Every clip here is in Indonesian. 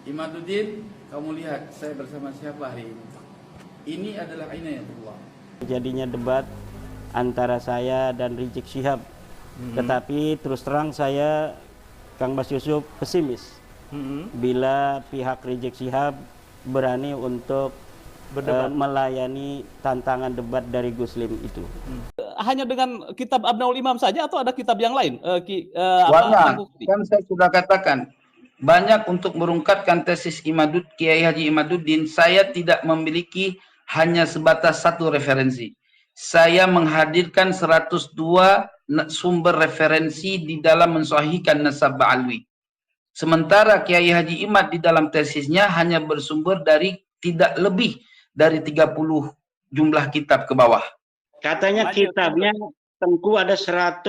Imaduddin, kamu lihat saya bersama siapa hari ini? Ini adalah inayatullah. Jadinya debat antara saya dan Rizik Syihab. Tetapi terus terang saya, Kang Bas Yusuf, pesimis bila pihak Rizik Syihab berani untuk melayani tantangan debat dari Guslim itu. Hanya dengan kitab Abnaul Imam saja atau ada kitab yang lain? Banyak, kan saya sudah katakan, banyak untuk merungkatkan tesis Kiai Haji Imaduddin. Saya tidak memiliki hanya sebatas satu referensi. Saya menghadirkan 102 sumber referensi di dalam mensahihkan nasab Ba'alwi. Sementara Kiai Haji Imad di dalam tesisnya hanya bersumber dari tidak lebih dari 30 jumlah kitab ke bawah. Katanya kitabnya Tengku ada 100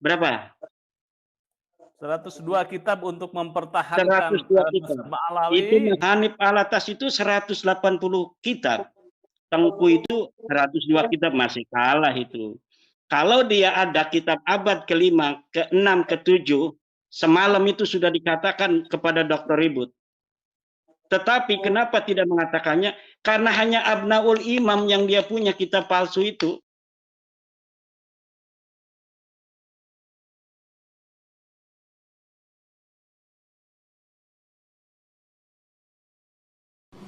berapa? 102 kitab untuk mempertahankan 102 kitab. Ba'alawi. Itu Hanif Alatas itu 180 kitab. Tengku itu 102 kitab, masih kalah itu. Kalau dia ada kitab abad ke-5, ke-6, ke-7, semalam itu sudah dikatakan kepada Dr. Ribut. Tetapi kenapa tidak mengatakannya? Karena hanya Abnaul Imam yang dia punya kitab palsu itu.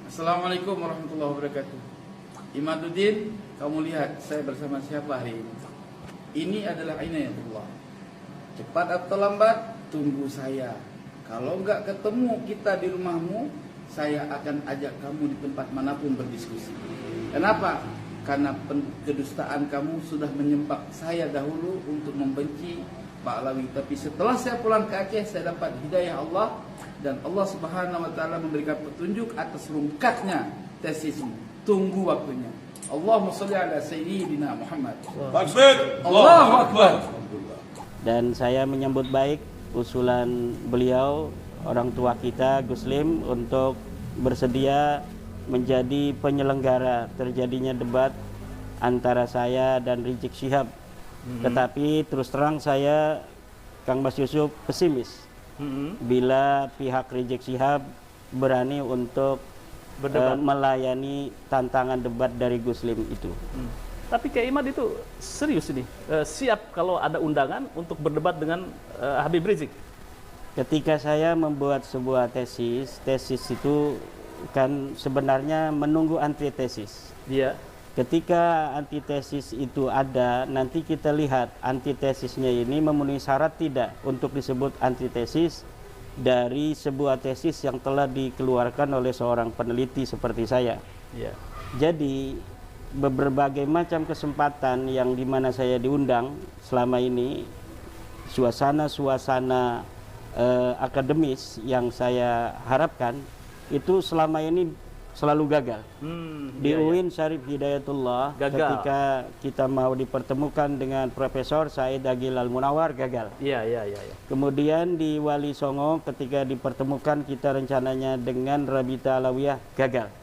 Assalamualaikum warahmatullahi wabarakatuh. Imaduddin, kamu lihat saya bersama siapa hari ini? Ini adalah inayatullah. Cepat atau lambat, tunggu saya. Kalau enggak ketemu kita di rumahmu, saya akan ajak kamu di tempat manapun berdiskusi. Kenapa? Karena kedustaan kamu sudah menyempak saya dahulu untuk membenci Ba'alawi. Tapi setelah saya pulang ke Aceh, saya dapat hidayah Allah. Dan Allah Subhanahu wa ta'ala memberikan petunjuk atas rungkatnya tesismu. Tunggu waktunya. Allahumma sholli ala sayyidina Muhammad. Allahu Akbar. Dan saya menyambut baik usulan beliau, orang tua kita Guslim, untuk bersedia menjadi penyelenggara terjadinya debat antara saya dan Rizik Syihab. Tetapi terus terang saya, Kang Bas Yusuf, pesimis bila pihak Rizik Syihab berani untuk melayani tantangan debat dari Guslim itu. Tapi Kiai Imad itu serius ini, siap kalau ada undangan untuk berdebat dengan Habib Rizik. Ketika saya membuat sebuah tesis itu kan sebenarnya menunggu antitesis. Iya. Ketika antitesis itu ada, nanti kita lihat antitesisnya ini memenuhi syarat tidak untuk disebut antitesis dari sebuah tesis yang telah dikeluarkan oleh seorang peneliti seperti saya. Iya. Jadi berbagai macam kesempatan yang dimana saya diundang selama ini, suasana-suasana akademis yang saya harapkan itu selama ini selalu gagal. Di UIN Syarif Hidayatullah, ketika kita mau dipertemukan dengan Profesor Said Agil Al-Munawar, gagal. Iya. Kemudian di Wali Songo, ketika dipertemukan kita rencananya dengan Rabita Alawiyah, gagal.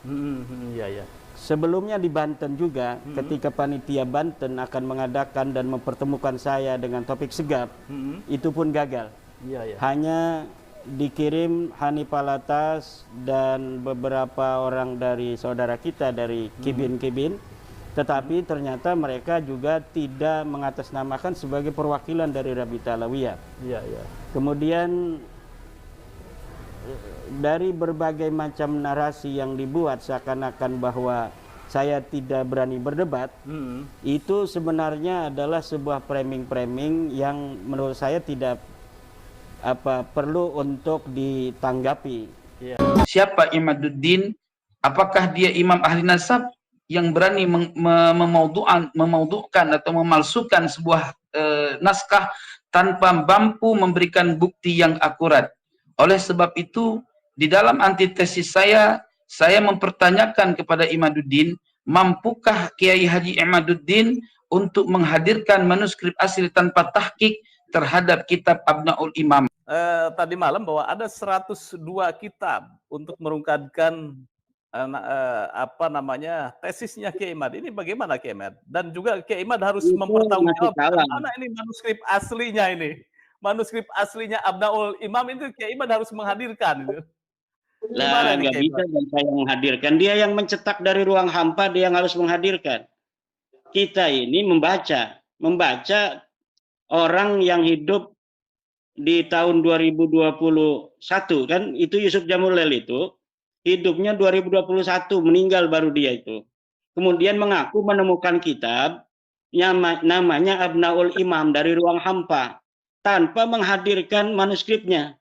Iya. Sebelumnya di Banten juga, ketika panitia Banten akan mengadakan dan mempertemukan saya dengan Topik Segap, itu pun gagal. Iya. Hanya dikirim Hanif Alatas dan beberapa orang dari saudara kita dari Kibin, tetapi ternyata mereka juga tidak mengatasnamakan sebagai perwakilan dari Rabita Alawiyah. Iya. Kemudian dari berbagai macam narasi yang dibuat seakan-akan bahwa saya tidak berani berdebat, itu sebenarnya adalah sebuah framing yang menurut saya tidak perlu untuk ditanggapi. Siapa Imaduddin? Apakah dia imam ahli nasab yang berani memaudukan atau memalsukan sebuah naskah tanpa mampu memberikan bukti yang akurat? Oleh sebab itu, di dalam antitesis saya mempertanyakan kepada Imaduddin, mampukah Kiai Haji Imaduddin untuk menghadirkan manuskrip asli tanpa tahqiq terhadap kitab Abnaul Imam? Tadi malam bahwa ada 102 kitab untuk merungkatkan tesisnya Kiai Imad. Ini bagaimana Kiai Imad? Dan juga Kiai Imad harus mempertanggungjawabkan mana ini manuskrip aslinya ini. manuskrip aslinya Abnaul Imam itu Kiai Iman harus menghadirkan itu. Lah Gimana nih nggak Kiai bisa Iman? dan saya menghadirkan. Dia yang mencetak dari ruang hampa, dia yang harus menghadirkan. Kita ini membaca orang yang hidup di tahun 2021 kan, itu Yusuf Jamulel itu hidupnya 2021, meninggal baru dia itu. Kemudian mengaku menemukan kitab namanya Abnaul Imam dari ruang hampa tanpa menghadirkan manuskripnya.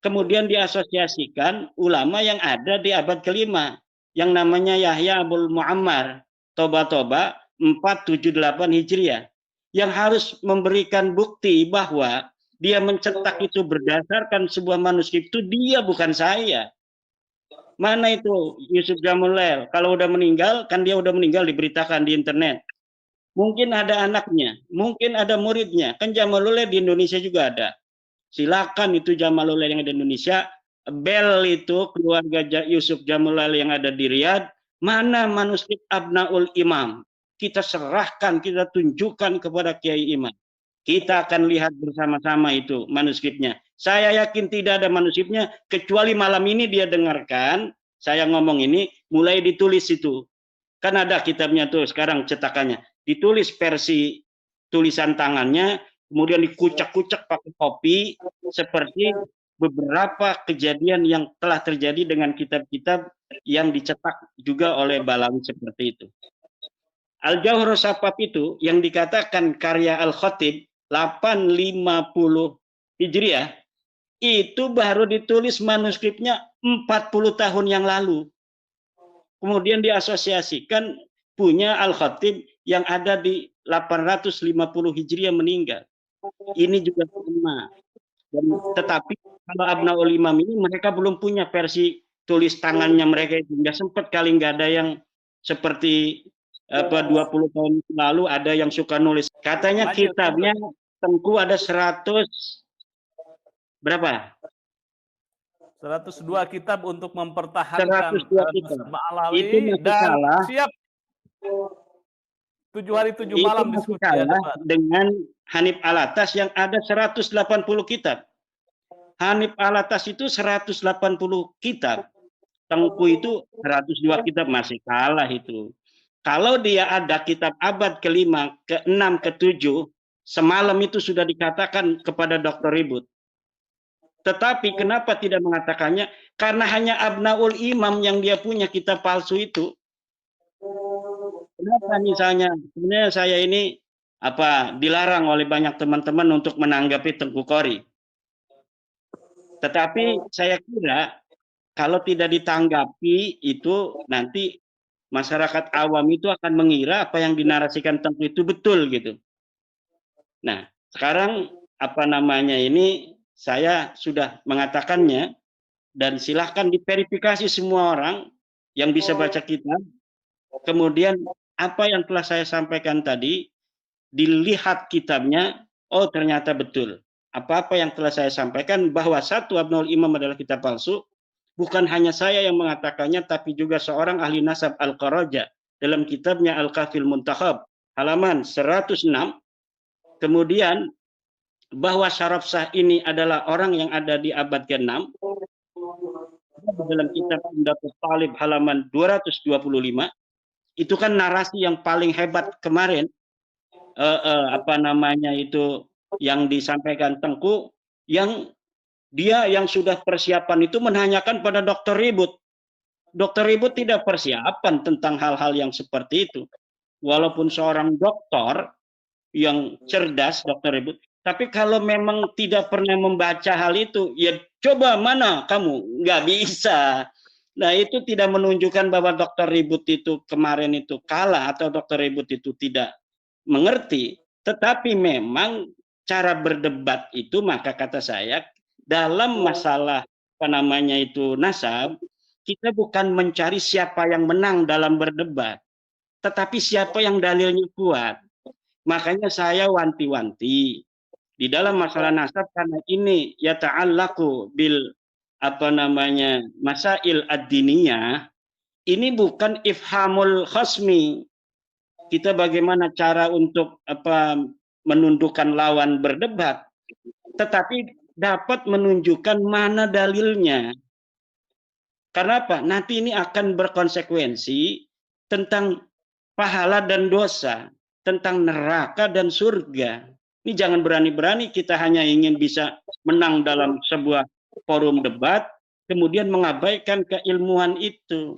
Kemudian diasosiasikan ulama yang ada di abad kelima yang namanya Yahya Abul Muammar, Toba 478 Hijriah, yang harus memberikan bukti bahwa dia mencetak itu berdasarkan sebuah manuskrip itu dia, bukan saya. Mana itu Yusuf Jamulel? Kalau udah meninggal, kan dia udah meninggal, diberitakan di internet. Mungkin ada anaknya, mungkin ada muridnya. Kan Jamulel di Indonesia juga ada. Silakan itu Jamalul yang ada di Indonesia, Bel itu keluarga Yusuf Jamulal yang ada di Riyadh, mana manuskrip Abnaul Imam? Kita serahkan, kita tunjukkan kepada Kiai Imam. Kita akan lihat bersama-sama itu manuskripnya. Saya yakin tidak ada manuskripnya, kecuali malam ini dia dengarkan, saya ngomong ini, mulai ditulis itu. Kan ada kitabnya tuh sekarang cetakannya. Ditulis versi tulisan tangannya, kemudian dikucak-kucak pakai kopi, seperti beberapa kejadian yang telah terjadi dengan kitab-kitab yang dicetak juga oleh Balawi seperti itu. Al-Jauhar Safaf itu yang dikatakan karya Al-Khatib 850 Hijriah, itu baru ditulis manuskripnya 40 tahun yang lalu. Kemudian diasosiasikan punya Al-Khatib yang ada di 850 Hijriah meninggal. Ini juga sama. Tetapi kalau Abnaul Imam ini mereka belum punya versi tulis tangannya mereka itu. Nggak sempat kali, nggak ada yang seperti 20 tahun lalu ada yang suka nulis. Katanya kitabnya Tengku ada 100 berapa? 102 kitab untuk mempertahankan 102 kitab. Ma'alawi Itu masih dan kalah. siap 7 hari 7 Itu malam masih diskusi ya, kalah Pak. dengan Hanif Alatas yang ada 180 kitab. Hanif Alatas itu 180 kitab. Tengku itu 102 kitab, masih kalah itu. Kalau dia ada kitab abad ke-5, ke-6, ke-7, semalam itu sudah dikatakan kepada Dr. Ribut. Tetapi kenapa tidak mengatakannya? Karena hanya Abnaul Imam yang dia punya kitab palsu itu. Kenapa misalnya sebenarnya saya ini dilarang oleh banyak teman-teman untuk menanggapi Tengku Qori. Tetapi saya kira kalau tidak ditanggapi itu nanti masyarakat awam itu akan mengira apa yang dinarasikan Tengku itu betul gitu. Nah, sekarang ini saya sudah mengatakannya dan silahkan diverifikasi semua orang yang bisa baca kitab. Kemudian apa yang telah saya sampaikan tadi dilihat kitabnya, oh ternyata betul. Apa-apa yang telah saya sampaikan bahwa satu Abnaul Imam adalah kitab palsu, bukan hanya saya yang mengatakannya, tapi juga seorang ahli nasab Al-Qaraja dalam kitabnya Al-Kafil Muntakhab halaman 106. Kemudian bahwa Syaraf Shah ini adalah orang yang ada di abad ke-6 dalam kitab Pendapat Talib halaman 225. Itu kan narasi yang paling hebat kemarin, yang disampaikan Tengku, yang dia yang sudah persiapan itu menanyakan pada Dr. Ribut. Dr. Ribut tidak persiapan tentang hal-hal yang seperti itu. Walaupun seorang doktor yang cerdas, Dr. Ribut, tapi kalau memang tidak pernah membaca hal itu, ya coba mana kamu? Nggak bisa. Nah, itu tidak menunjukkan bahwa Dr. Ribut itu kemarin itu kalah atau Dr. Ribut itu tidak mengerti. Tetapi memang cara berdebat itu, maka kata saya, dalam masalah nasab, kita bukan mencari siapa yang menang dalam berdebat, tetapi siapa yang dalilnya kuat. Makanya saya wanti-wanti di dalam masalah nasab, karena ini ya ta'allaqu bil masail ad-diniyah, ini bukan ifhamul khasmi. Kita bagaimana cara untuk menundukkan lawan berdebat, tetapi dapat menunjukkan mana dalilnya. Karena apa? Nanti ini akan berkonsekuensi tentang pahala dan dosa, tentang neraka dan surga. Ini jangan berani-berani kita hanya ingin bisa menang dalam sebuah forum debat, kemudian mengabaikan keilmuan itu.